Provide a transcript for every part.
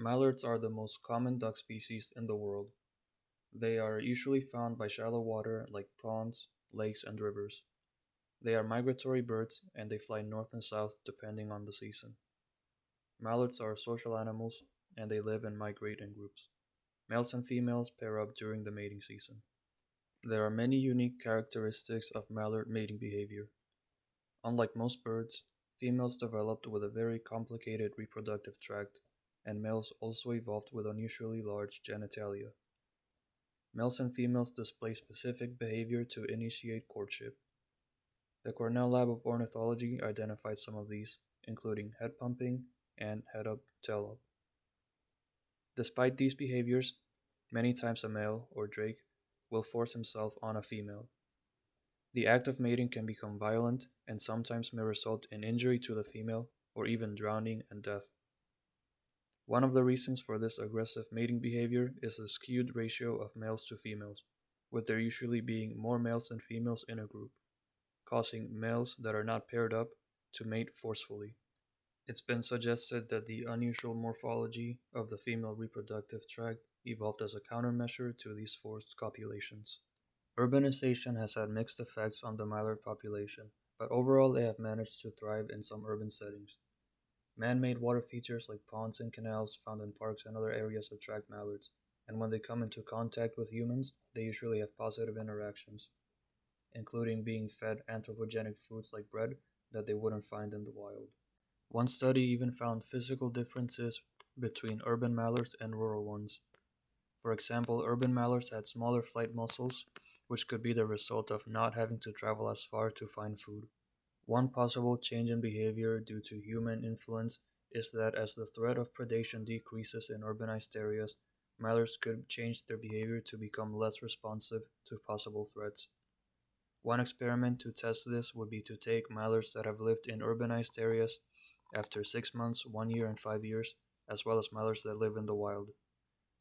Mallards are the most common duck species in the world. They are usually found by shallow water like ponds, lakes, and rivers. They are migratory birds and they fly north and south depending on the season. Mallards are social animals and they live and migrate in groups. Males and females pair up during the mating season. There are many unique characteristics of mallard mating behavior. Unlike most birds, females developed with a very complicated reproductive tract, and males also evolved with unusually large genitalia. Males and females display specific behavior to initiate courtship. The Cornell Lab of Ornithology identified some of these, including head pumping and head up, tail up. Despite these behaviors, many times a male, or drake, will force himself on a female. The act of mating can become violent and sometimes may result in injury to the female or even drowning and death. One of the reasons for this aggressive mating behavior is the skewed ratio of males to females, with there usually being more males than females in a group, causing males that are not paired up to mate forcefully. It's been suggested that the unusual morphology of the female reproductive tract evolved as a countermeasure to these forced copulations. Urbanization has had mixed effects on the mallard population, but overall they have managed to thrive in some urban settings. Man-made water features like ponds and canals found in parks and other areas attract mallards, and when they come into contact with humans, they usually have positive interactions, including being fed anthropogenic foods like bread that they wouldn't find in the wild. One study even found physical differences between urban mallards and rural ones. For example, urban mallards had smaller flight muscles, which could be the result of not having to travel as far to find food. One possible change in behavior due to human influence is that as the threat of predation decreases in urbanized areas, mallards could change their behavior to become less responsive to possible threats. One experiment to test this would be to take mallards that have lived in urbanized areas after 6 months, 1 year, and 5 years, as well as mallards that live in the wild.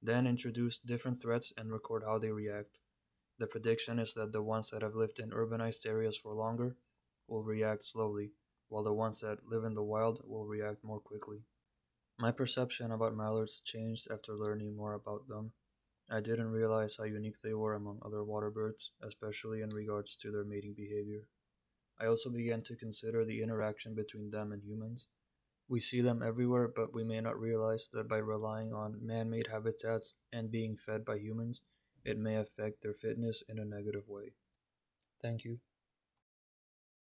Then introduce different threats and record how they react. The prediction is that the ones that have lived in urbanized areas for longer will react slowly, while the ones that live in the wild will react more quickly. My perception about mallards changed after learning more about them. I didn't realize how unique they were among other water birds, especially in regards to their mating behavior. I also began to consider the interaction between them and humans. We see them everywhere, but we may not realize that by relying on man made habitats and being fed by humans, it may affect their fitness in a negative way. Thank you.